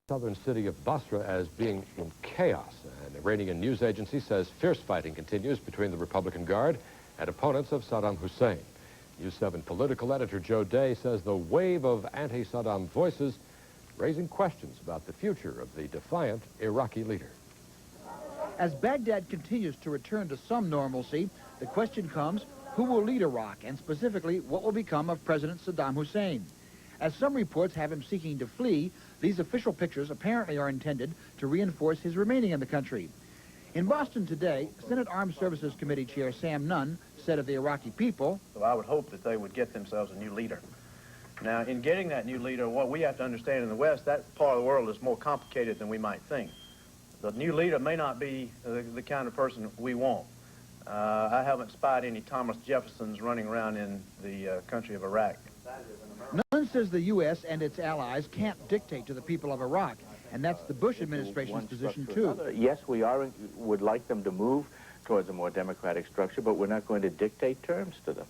southern city of Basra as being in chaos. An Iranian news agency says fierce fighting continues between the Republican Guard and opponents of Saddam Hussein. News 7 political editor Joe Day says the wave of anti-Saddam voices raising questions about the future of the defiant Iraqi leader. As Baghdad continues to return to some normalcy, the question comes, who will lead Iraq, and specifically, what will become of President Saddam Hussein? As some reports have him seeking to flee, these official pictures apparently are intended to reinforce his remaining in the country. In Boston today, Senate Armed Services Committee Chair Sam Nunn said of the Iraqi people, So I would hope that they would get themselves a new leader. Now, in getting that new leader, what we have to understand in the West, that part of the world is more complicated than we might think. The new leader may not be the kind of person we want. I haven't spied any Thomas Jeffersons running around in the country of Iraq. Nunn says the U.S. and its allies can't dictate to the people of Iraq, and that's the Bush administration's position too. Yes, we would like them to move towards a more democratic structure, but we're not going to dictate terms to them.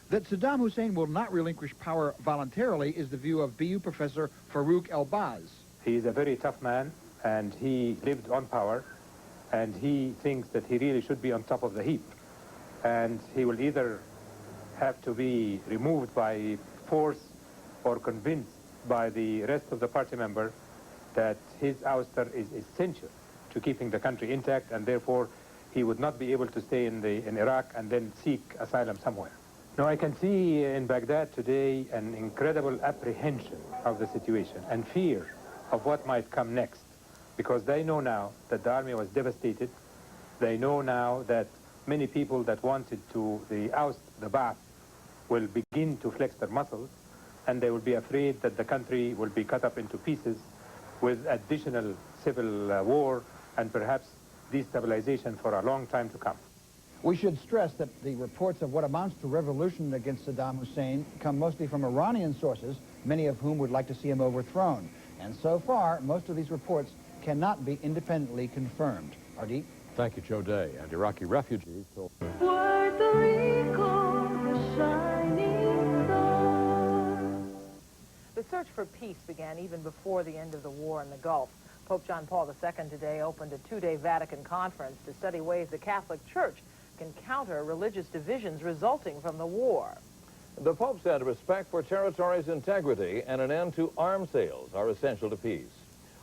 That Saddam Hussein will not relinquish power voluntarily is the view of BU professor Farouk El-Baz. He is a very tough man, and he lived on power, and he thinks that he really should be on top of the heap. And he will either have to be removed by force or convinced by the rest of the party members that his ouster is essential to keeping the country intact, and therefore he would not be able to stay in Iraq and then seek asylum somewhere. Now, I can see in Baghdad today an incredible apprehension of the situation and fear of what might come next, because they know now that the army was devastated. They know now that many people that wanted to oust the Ba'ath will begin to flex their muscles, and they will be afraid that the country will be cut up into pieces with additional civil war and perhaps destabilization for a long time to come. We should stress that the reports of what amounts to revolution against Saddam Hussein come mostly from Iranian sources, many of whom would like to see him overthrown. And so far, most of these reports cannot be independently confirmed. Ardeep? Thank you, Joe Day. And Iraqi refugees told... Puerto Rico, the shining star. The search for peace began even before the end of the war in the Gulf. Pope John Paul II today opened a two-day Vatican conference to study ways the Catholic Church can counter religious divisions resulting from the war. The Pope said respect for territory's integrity and an end to arms sales are essential to peace.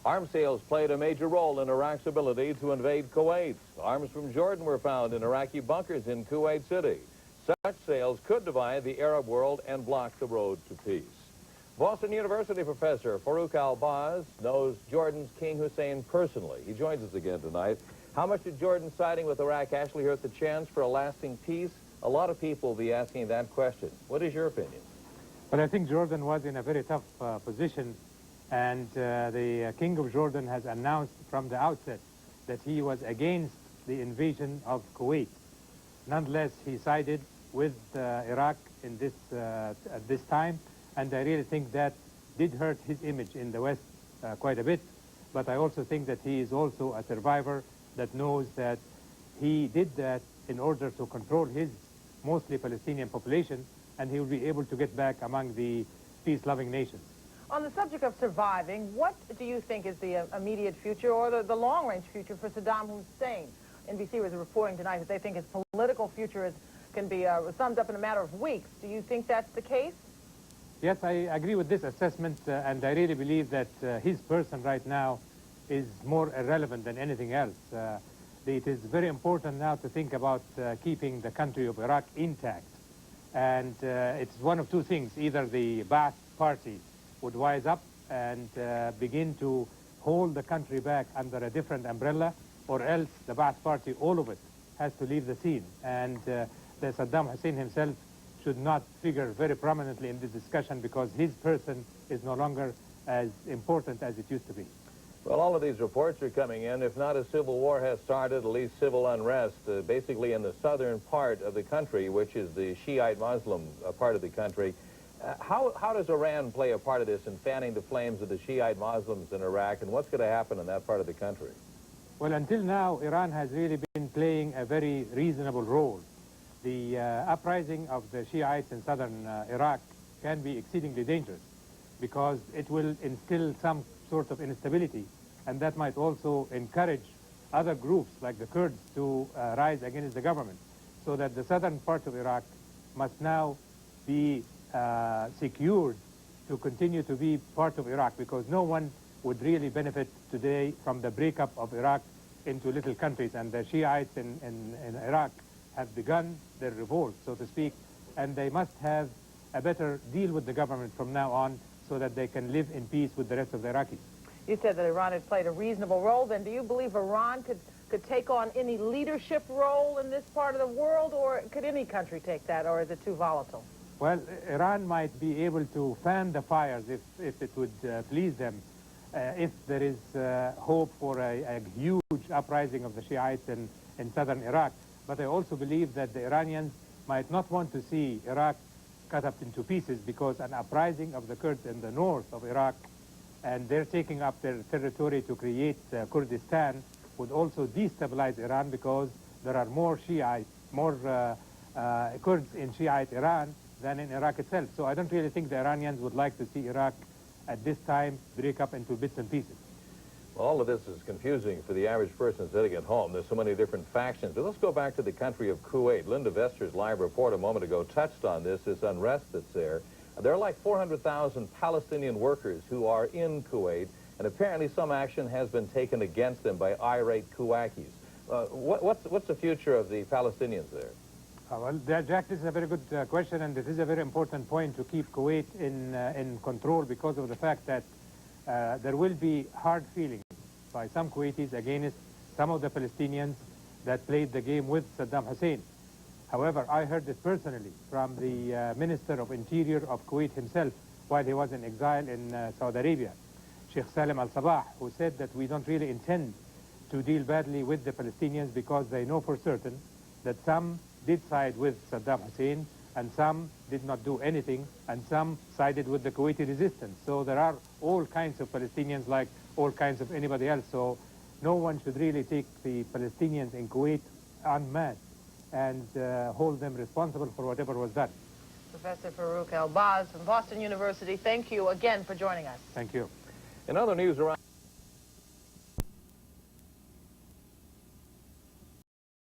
Arms sales played a major role in Iraq's ability to invade Kuwait. Arms from Jordan were found in Iraqi bunkers in Kuwait City. Such sales could divide the Arab world and block the road to peace. Boston University professor Farouk El-Baz knows Jordan's King Hussein personally. He joins us again tonight. How much did Jordan siding with Iraq actually hurt the chance for a lasting peace? A lot of people will be asking that question. What is your opinion? Well, I think Jordan was in a very tough position, and the King of Jordan has announced from the outset that he was against the invasion of Kuwait. Nonetheless, he sided with Iraq in at this time, and I really think that did hurt his image in the West quite a bit. But I also think that he is also a survivor that knows that he did that in order to control his mostly Palestinian population, and he will be able to get back among the peace-loving nations. On the subject of surviving, what do you think is the immediate future or the long-range future for Saddam Hussein? NBC was reporting tonight that they think his political future can be summed up in a matter of weeks. Do you think that's the case? Yes, I agree with this assessment, and I really believe that his person right now is more irrelevant than anything else. It is very important now to think about keeping the country of Iraq intact. And it's one of two things. Either the Ba'ath party would wise up and begin to hold the country back under a different umbrella, or else the Ba'ath party, all of it, has to leave the scene. And the Saddam Hussein himself should not figure very prominently in the discussion, because his person is no longer as important as it used to be. Well, all of these reports are coming in. If not a civil war has started, at least civil unrest, basically in the southern part of the country, which is the Shiite Muslim part of the country. How does Iran play a part of this in fanning the flames of the Shiite Muslims in Iraq, and what's going to happen in that part of the country? Well, until now, Iran has really been playing a very reasonable role. The uprising of the Shiites in southern Iraq can be exceedingly dangerous. because it will instill some sort of instability, and that might also encourage other groups like the Kurds to rise against the government, so that the southern part of Iraq must now be secured to continue to be part of Iraq, because no one would really benefit today from the breakup of Iraq into little countries, and the Shiites in Iraq have begun their revolt, so to speak, and they must have a better deal with the government from now on so that they can live in peace with the rest of the Iraqis. You said that Iran had played a reasonable role. Then do you believe Iran could take on any leadership role in this part of the world, or could any country take that, or is it too volatile? Well, Iran might be able to fan the fires if it would please them, if there is hope for a huge uprising of the Shiites in southern Iraq. But I also believe that the Iranians might not want to see Iraq cut up into pieces, because an uprising of the Kurds in the north of Iraq, and they're taking up their territory to create Kurdistan, would also destabilize Iran, because there are more Shiites, more Kurds in Shiite Iran than in Iraq itself. So I don't really think the Iranians would like to see Iraq at this time break up into bits and pieces. Well, all of this is confusing for the average person sitting at home. There's so many different factions. But let's go back to the country of Kuwait. Linda Vester's live report a moment ago touched on this unrest that's there. There are like 400,000 Palestinian workers who are in Kuwait, and apparently some action has been taken against them by irate Kuwaitis. What's the future of the Palestinians there? Well, Jack, this is a very good question, and it is a very important point to keep Kuwait in control, because of the fact that there will be hard feelings by some Kuwaitis against some of the Palestinians that played the game with Saddam Hussein. However, I heard it personally from the Minister of Interior of Kuwait himself while he was in exile in Saudi Arabia, Sheikh Salim al-Sabah, who said that we don't really intend to deal badly with the Palestinians, because they know for certain that some did side with Saddam Hussein, and some did not do anything, and some sided with the Kuwaiti resistance. So there are all kinds of Palestinians like all kinds of anybody else. So no one should really take the Palestinians in Kuwait en masse and hold them responsible for whatever was done. Professor Farouk El-Baz from Boston University, thank you again for joining us. Thank you. In other news around